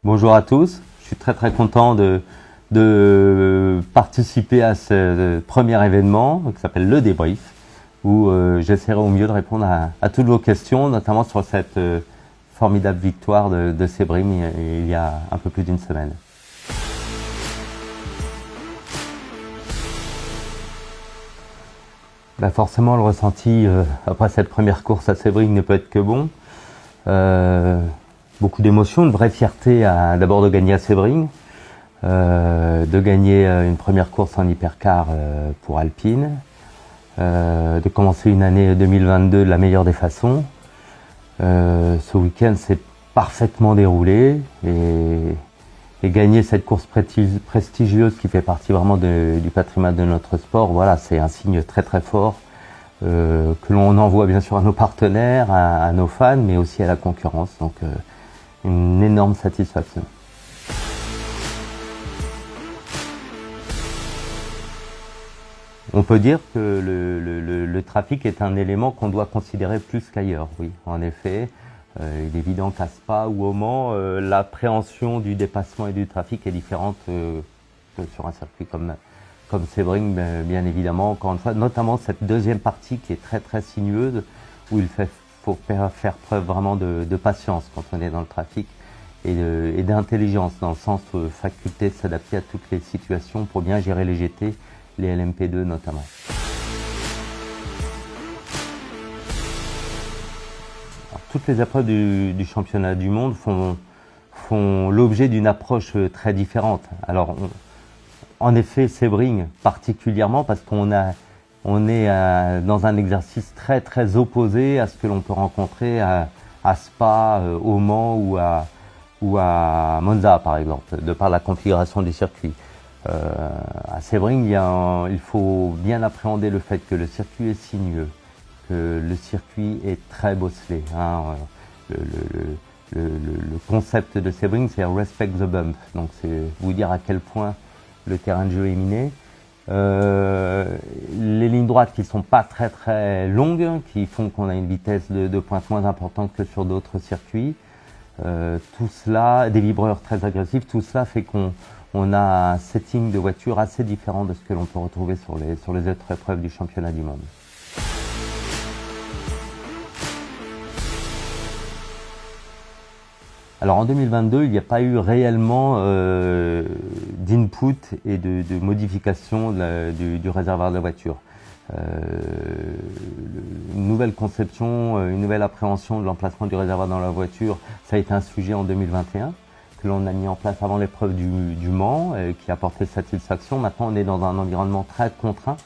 Bonjour à tous, je suis très content de participer à ce premier événement qui s'appelle le débrief, où j'essaierai au mieux de répondre à toutes vos questions, notamment sur cette formidable victoire de Sebring il y a un peu plus d'une semaine. Forcément, le ressenti après cette première course à Sebring ne peut être que bon. Beaucoup d'émotions, une vraie fierté d'abord de gagner à Sebring, de gagner une première course en hypercar pour Alpine, de commencer une année 2022 de la meilleure des façons. Ce week-end s'est parfaitement déroulé et gagner cette course prestigieuse qui fait partie vraiment du patrimoine de notre sport, voilà, c'est un signe très fort que l'on envoie bien sûr à nos partenaires, à nos fans, mais aussi à la concurrence. Donc une énorme satisfaction. On peut dire que le trafic est un élément qu'on doit considérer plus qu'ailleurs, oui, en effet. Il est évident qu'à Spa ou au Mans, l'appréhension du dépassement et du trafic est différente que sur un circuit comme Sebring, bien évidemment, encore une fois, notamment cette deuxième partie qui est très sinueuse, où faut faire preuve vraiment de patience quand on est dans le trafic et d'intelligence, dans le sens faculté de s'adapter à toutes les situations pour bien gérer les GT, les LMP2 notamment. Alors, toutes les épreuves du championnat du monde font l'objet d'une approche très différente. Alors, en effet, Sebring particulièrement parce qu'on est dans un exercice très opposé à ce que l'on peut rencontrer à Spa, au Mans ou à Monza par exemple, de par la configuration du circuit. À Sebring, il faut bien appréhender le fait que le circuit est sinueux, que le circuit est très bosselé. Le concept de Sebring, c'est respect the bump, donc c'est vous dire à quel point le terrain de jeu est miné. Les lignes droites qui sont pas très longues, qui font qu'on a une vitesse de pointe moins importante que sur d'autres circuits. Tout cela, des vibreurs très agressifs, tout cela fait qu'on a un setting de voiture assez différent de ce que l'on peut retrouver sur les autres épreuves du championnat du monde. Alors en 2022, il n'y a pas eu réellement d'input et de modification du réservoir de la voiture. Une nouvelle conception, une nouvelle appréhension de l'emplacement du réservoir dans la voiture, ça a été un sujet en 2021 que l'on a mis en place avant l'épreuve du Mans, qui a apporté satisfaction. Maintenant, on est dans un environnement très contraint,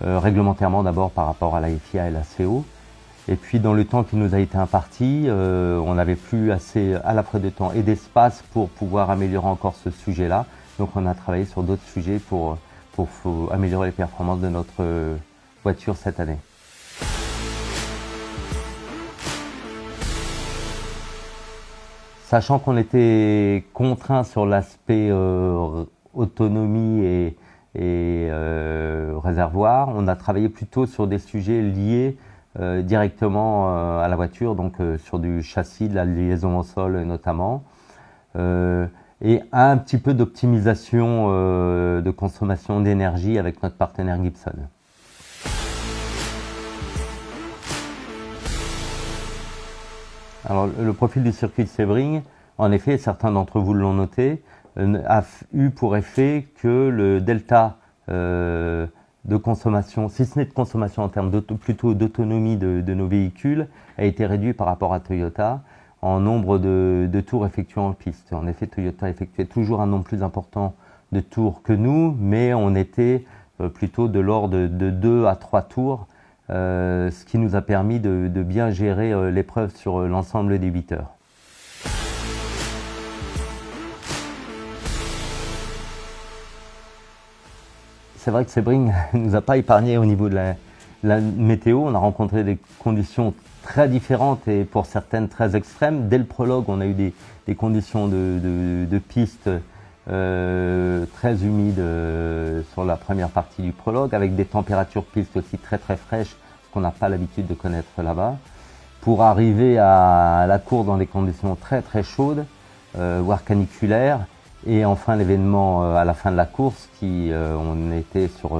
réglementairement d'abord par rapport à la FIA et la CO. Et puis dans le temps qui nous a été imparti, on n'avait plus assez à la fois de temps et d'espace pour pouvoir améliorer encore ce sujet-là. Donc on a travaillé sur d'autres sujets pour améliorer les performances de notre voiture cette année. Sachant qu'on était contraint sur l'aspect autonomie et réservoir, on a travaillé plutôt sur des sujets liés directement à la voiture, donc sur du châssis, de la liaison au sol notamment, et un petit peu d'optimisation de consommation d'énergie avec notre partenaire Gibson. Alors le profil du circuit de Sebring, en effet, certains d'entre vous l'ont noté, a eu pour effet que le delta de consommation, si ce n'est de consommation en termes plutôt d'autonomie de nos véhicules, a été réduit par rapport à Toyota en nombre de tours effectués en piste. En effet, Toyota effectuait toujours un nombre plus important de tours que nous, mais on était plutôt de l'ordre de 2 à 3 tours, ce qui nous a permis de bien gérer l'épreuve sur l'ensemble des 8 heures. C'est vrai que Sebring ne nous a pas épargné au niveau de la météo. On a rencontré des conditions très différentes et pour certaines très extrêmes. Dès le prologue, on a eu des conditions de piste très humides sur la première partie du prologue, avec des températures piste aussi très fraîches, ce qu'on n'a pas l'habitude de connaître là-bas. Pour arriver à la course dans des conditions très chaudes, voire caniculaire. Et enfin l'événement à la fin de la course, on était sur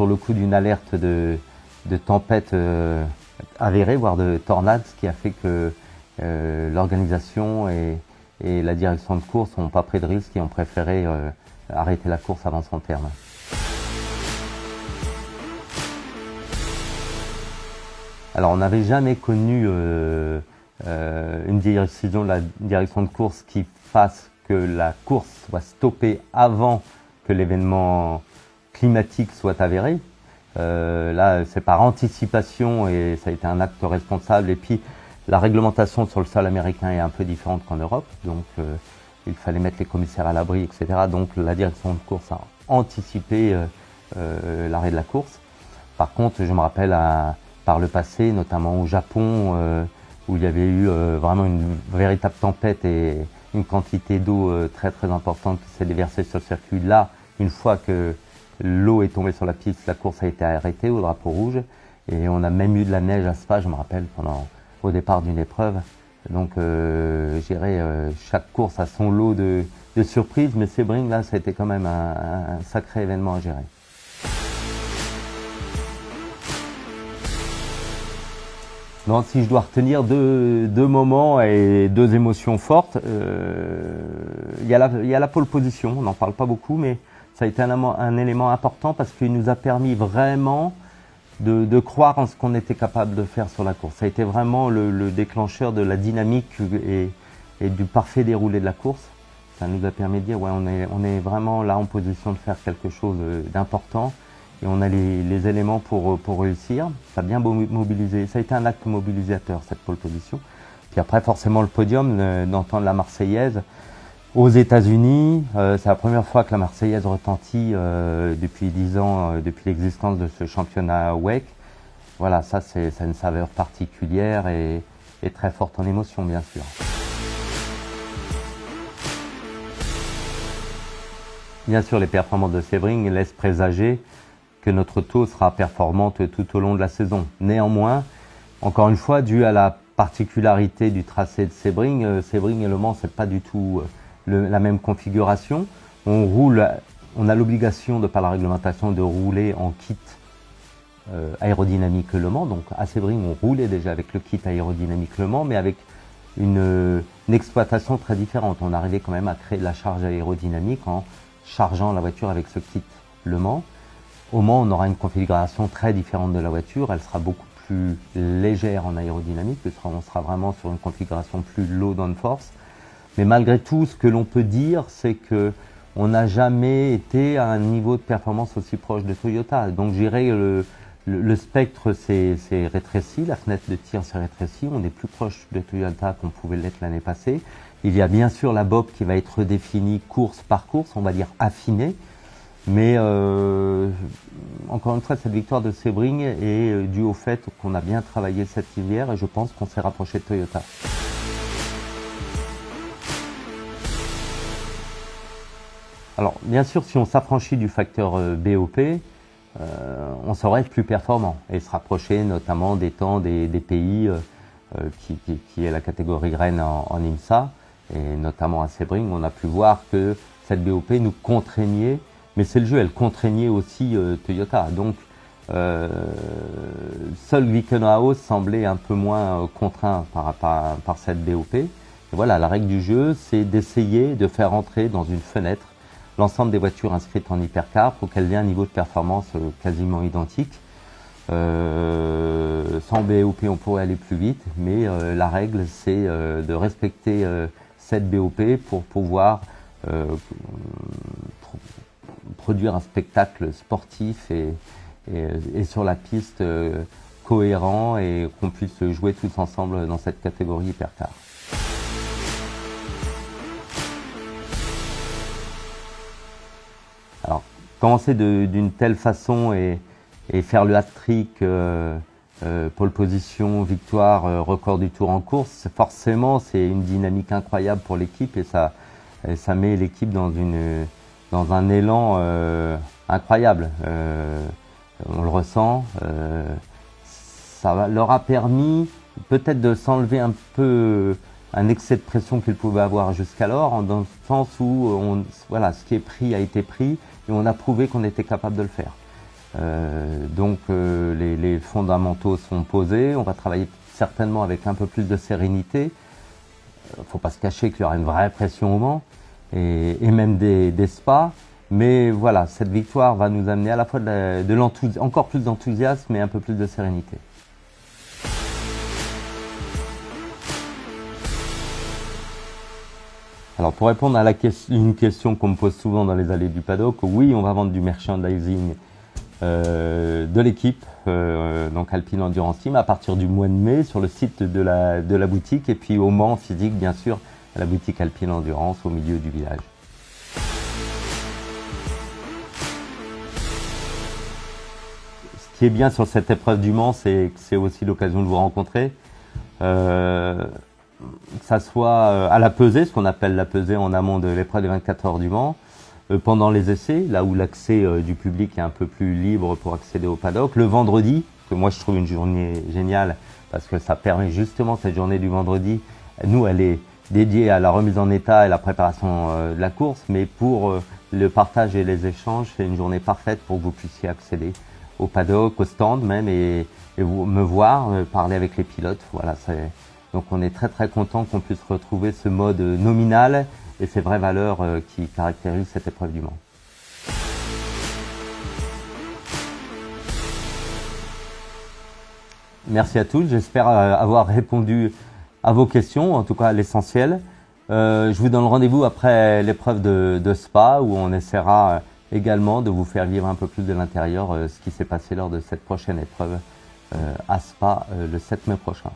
le coup d'une alerte de tempête avérée, voire de tornade, ce qui a fait que l'organisation et la direction de course n'ont pas pris de risque et ont préféré arrêter la course avant son terme. Alors on n'avait jamais connu une décision de la direction de course qui fasse que la course soit stoppée avant que l'événement climatique soit avéré. Là, c'est par anticipation et ça a été un acte responsable. Et puis, la réglementation sur le sol américain est un peu différente qu'en Europe. Donc, il fallait mettre les commissaires à l'abri, etc. Donc, la direction de course a anticipé l'arrêt de la course. Par contre, je me rappelle par le passé, notamment au Japon, où il y avait eu vraiment une véritable tempête et une quantité d'eau très très importante qui s'est déversée sur le circuit. Là, une fois que l'eau est tombée sur la piste, la course a été arrêtée au drapeau rouge. Et on a même eu de la neige à Spa, je me rappelle, au départ d'une épreuve. Donc, je dirais, chaque course a son lot de surprises, mais Sebring, là, ça a été quand même un sacré événement à gérer. Non, si je dois retenir deux moments et deux émotions fortes, il y a la pole position, on n'en parle pas beaucoup, mais ça a été un élément important parce qu'il nous a permis vraiment de croire en ce qu'on était capable de faire sur la course. Ça a été vraiment le déclencheur de la dynamique et du parfait déroulé de la course. Ça nous a permis de dire, ouais, on est vraiment là en position de faire quelque chose d'important. Et on a les éléments pour réussir. Ça a bien mobilisé. Ça a été un acte mobilisateur, cette pole position. Puis après, forcément, le podium, d'entendre la Marseillaise aux États-Unis. C'est la première fois que la Marseillaise retentit depuis 10 ans, depuis l'existence de ce championnat WEC. Voilà, ça a une saveur particulière et très forte en émotion, bien sûr. Bien sûr, les performances de Sebring laissent présager que notre taux sera performante tout au long de la saison. Néanmoins, encore une fois, dû à la particularité du tracé de Sebring, Sebring et Le Mans, c'est pas du tout la même configuration. On a l'obligation, de par la réglementation, de rouler en kit aérodynamique Le Mans. Donc à Sebring, on roulait déjà avec le kit aérodynamique Le Mans, mais avec une exploitation très différente. On arrivait quand même à créer de la charge aérodynamique en chargeant la voiture avec ce kit Le Mans. Au Mans, on aura une configuration très différente de la voiture. Elle sera beaucoup plus légère en aérodynamique. On sera vraiment sur une configuration plus low downforce. Mais malgré tout, ce que l'on peut dire, c'est que on n'a jamais été à un niveau de performance aussi proche de Toyota. Donc, je dirais le spectre s'est rétréci, la fenêtre de tir s'est rétrécie. On est plus proche de Toyota qu'on pouvait l'être l'année passée. Il y a bien sûr la BOP qui va être définie course par course, on va dire affinée. Mais encore une fois, cette victoire de Sebring est due au fait qu'on a bien travaillé cet hiver et je pense qu'on s'est rapproché de Toyota. Alors, bien sûr, si on s'affranchit du facteur BOP, on saurait être plus performant et se rapprocher notamment des temps des pays qui est la catégorie reine en IMSA et notamment à Sebring. On a pu voir que cette BOP nous contraignait. Mais c'est le jeu, elle contraignait aussi Toyota. Donc, seul Glickenhaus semblait un peu moins contraint par cette BOP. Et voilà, la règle du jeu, c'est d'essayer de faire entrer dans une fenêtre l'ensemble des voitures inscrites en hypercar pour qu'elles aient un niveau de performance quasiment identique. Sans BOP, on pourrait aller plus vite, mais la règle, c'est de respecter cette BOP pour pouvoir produire un spectacle sportif et sur la piste cohérent et qu'on puisse jouer tous ensemble dans cette catégorie hypercar. Alors, commencer d'une telle façon et faire le hat-trick, pole position, victoire, record du tour en course, forcément c'est une dynamique incroyable pour l'équipe et ça met l'équipe dans un élan incroyable. On le ressent. Ça leur a permis peut-être de s'enlever un peu un excès de pression qu'il pouvait avoir jusqu'alors, dans le sens où voilà, ce qui est pris a été pris et on a prouvé qu'on était capable de le faire. Donc les fondamentaux sont posés, on va travailler certainement avec un peu plus de sérénité. Il ne faut pas se cacher qu'il y aura une vraie pression au Mans et même des spas. Mais voilà, cette victoire va nous amener à la fois encore plus d'enthousiasme et un peu plus de sérénité. Alors pour répondre à une question qu'on me pose souvent dans les allées du paddock, oui, on va vendre du merchandising de l'équipe, donc Alpine Endurance Team, à partir du mois de mai sur le site de la boutique, et puis au Mans physique bien sûr, à la boutique Alpine Endurance au milieu du village. Ce qui est bien sur cette épreuve du Mans, c'est que c'est aussi l'occasion de vous rencontrer. Que ça soit à la pesée, ce qu'on appelle la pesée en amont de l'épreuve des 24 heures du Mans, pendant les essais, là où l'accès du public est un peu plus libre pour accéder au paddock, le vendredi, que moi je trouve une journée géniale, parce que ça permet justement, cette journée du vendredi, nous elle est dédiée à la remise en état et la préparation de la course, mais pour le partage et les échanges, c'est une journée parfaite pour que vous puissiez accéder au paddock, au stand même, et vous me voir, parler avec les pilotes. Voilà, donc on est très très content qu'on puisse retrouver ce mode nominal et ces vraies valeurs qui caractérisent cette épreuve du Mans. Merci à tous, j'espère avoir répondu à vos questions, en tout cas à l'essentiel. Je vous donne rendez-vous après l'épreuve de Spa, où on essaiera également de vous faire vivre un peu plus de l'intérieur ce qui s'est passé lors de cette prochaine épreuve à Spa le 7 mai prochain.